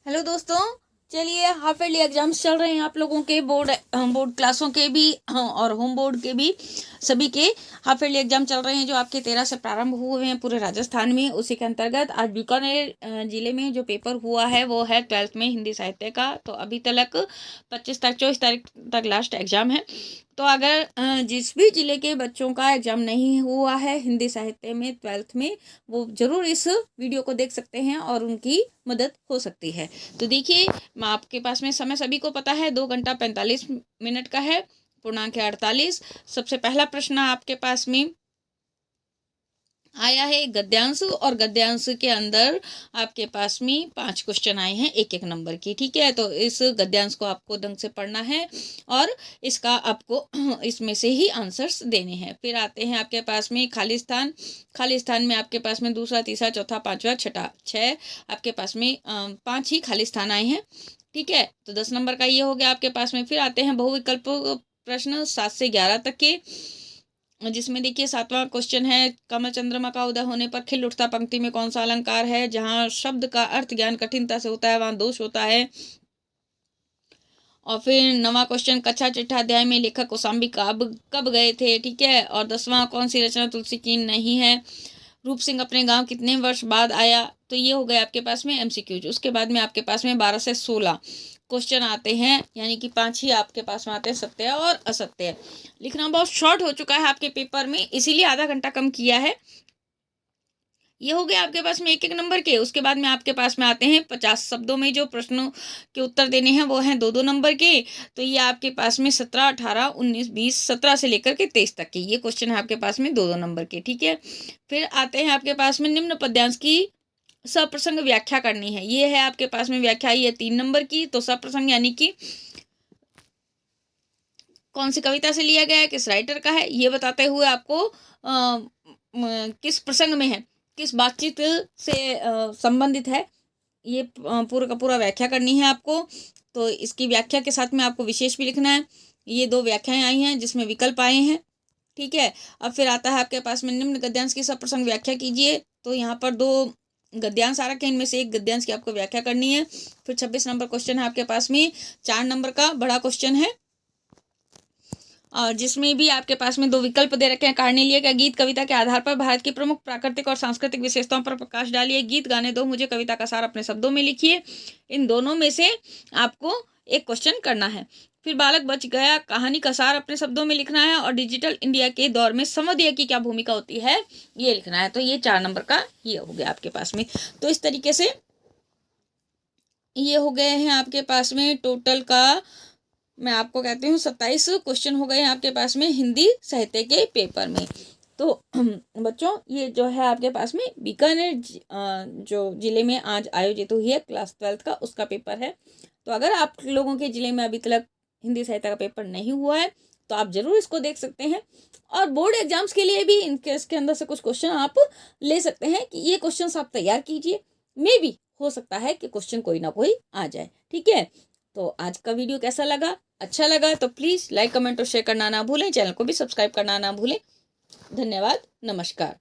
Hello दोस्तों, चलिए half yearly exams चल रहे हैं आप लोगों के बोर्ड क्लासों के भी और होम बोर्ड के भी। सभी के हाफ ईयरली एग्जाम चल रहे हैं जो आपके 13 से प्रारंभ हुए हैं पूरे राजस्थान में। उसी के अंतर्गत आज बीकानेर जिले में जो पेपर हुआ है वो है 12th में हिंदी साहित्य का। तो अभी तक 24 तारीख तक लास्ट एग्जाम है। तो अगर जिस भी जिले के बच्चों का एग्जाम नहीं हुआ है हिंदी साहित्य में 12th में, वो जरूर इस वीडियो को देख सकते हैं और उनकी मदद हो सकती है। तो देखिए, आपके पास में समय सभी को पता है 2 घंटा 45 मिनट का है, पूर्णांक है 48। सबसे पहला प्रश्न आपके पास में आया है गद्यांश, और गद्यांश के अंदर आपके पास में 5 क्वेश्चन आए हैं एक एक नंबर की। ठीक है, तो इस गद्यांश को आपको ढंग से पढ़ना है और इसका आपको इसमें से ही आंसर्स देने हैं। फिर आते हैं आपके पास में खाली स्थान। खाली स्थान में आपके पास में दूसरा, तीसरा, चौथा, पांचवा, छठा, 6 आपके पास में 5 ही खाली स्थान आए हैं। ठीक है, तो 10 नंबर का ये हो गया आपके पास में। फिर आते हैं बहुविकल्प प्रश्न 7 से 11 तक के, जिसमें देखिए 7वां क्वेश्चन है कमल चंद्रमा का उदय होने पर खिल उठता पंक्ति में कौन सा अलंकार है। जहां शब्द का अर्थ ज्ञान कठिनता से होता है वहां दोष होता है। और फिर 9वां क्वेश्चन कक्षा छठा अध्याय में लेखक कौशाम्बी कब गए थे। ठीक है, और 10वां कौन सी रचना तुलसी की नहीं है। रूप सिंह अपने गांव कितने वर्ष बाद आया। तो ये हो गए आपके पास में MCQs। उसके बाद में आपके पास में 12 से 16 क्वेश्चन आते हैं, यानी कि 5 ही आपके पास में आते हैं, सत्य और असत्य। लिखना बहुत शॉर्ट हो चुका है आपके पेपर में, इसीलिए आधा घंटा कम किया है। ये हो गया आपके पास में एक एक नंबर के। उसके बाद में आपके पास में आते हैं 50 शब्दों में जो प्रश्नों के उत्तर देने हैं वो हैं 2-2 नंबर के। तो ये आपके पास में 17, 18, 19, 20, 17 से लेकर के 23 तक के ये क्वेश्चन है आपके पास में 2-2 नंबर के। ठीक है, फिर आते हैं आपके पास में निम्न पद्यांश की सप्रसंग व्याख्या करनी है। ये है आपके पास में व्याख्या, ये 3 नंबर की। तो सप्रसंग यानी कि कौन सी कविता से लिया गया है, किस राइटर का है, ये बताते हुए आपको किस प्रसंग में है, किस बातचीत से संबंधित है, ये पूरा का पूरा व्याख्या करनी है आपको। तो इसकी व्याख्या के साथ में आपको विशेष भी लिखना है। ये 2 व्याख्याएं आई हैं जिसमें विकल्प आए हैं। ठीक है, अब फिर आता है आपके पास में निम्न गद्यांश की सप्रसंग व्याख्या कीजिए। तो यहाँ पर 2 गद्यांश आ रखे हैं, इनमें से एक गद्यांश की आपको व्याख्या करनी है। फिर 26 नंबर क्वेश्चन है आपके पास में, 4 नंबर का बड़ा क्वेश्चन है, और जिसमें भी आपके पास में 2 विकल्प दे रखे हैं। कार्नेलिया का गीत कविता के आधार पर भारत की प्रमुख प्राकृतिक और सांस्कृतिक विशेषताओं पर प्रकाश डालिए। गीत गाने दो मुझे कविता का सार अपने शब्दों में लिखिए। इन दोनों में से आपको एक क्वेश्चन करना है। फिर बालक बच गया कहानी का सार अपने शब्दों में लिखना है, और डिजिटल इंडिया के दौर में संवादीय की क्या भूमिका होती है ये लिखना है। तो ये 4 नंबर का ये हो गया आपके पास में। तो इस तरीके से ये हो गए हैं आपके पास में टोटल का, मैं आपको कहती हूँ 27 क्वेश्चन हो गए हैं आपके पास में हिंदी साहित्य के पेपर में। तो बच्चों, ये जो है आपके पास में बीकानेर जो जिले में आज आयोजित हुई है क्लास 12th का, उसका पेपर है। तो अगर आप लोगों के जिले में अभी तक हिंदी साहित्य का पेपर नहीं हुआ है तो आप जरूर इसको देख सकते हैं, और बोर्ड एग्जाम्स के लिए भी इनके इसके अंदर से कुछ क्वेश्चन आप ले सकते हैं कि ये क्वेश्चन आप तैयार कीजिए। मे भी हो सकता है कि क्वेश्चन कोई ना कोई आ जाए। ठीक है, तो आज का वीडियो कैसा लगा? अच्छा लगा तो प्लीज़ लाइक, कमेंट और शेयर करना ना भूलें। चैनल को भी सब्सक्राइब करना ना भूलें। धन्यवाद, नमस्कार।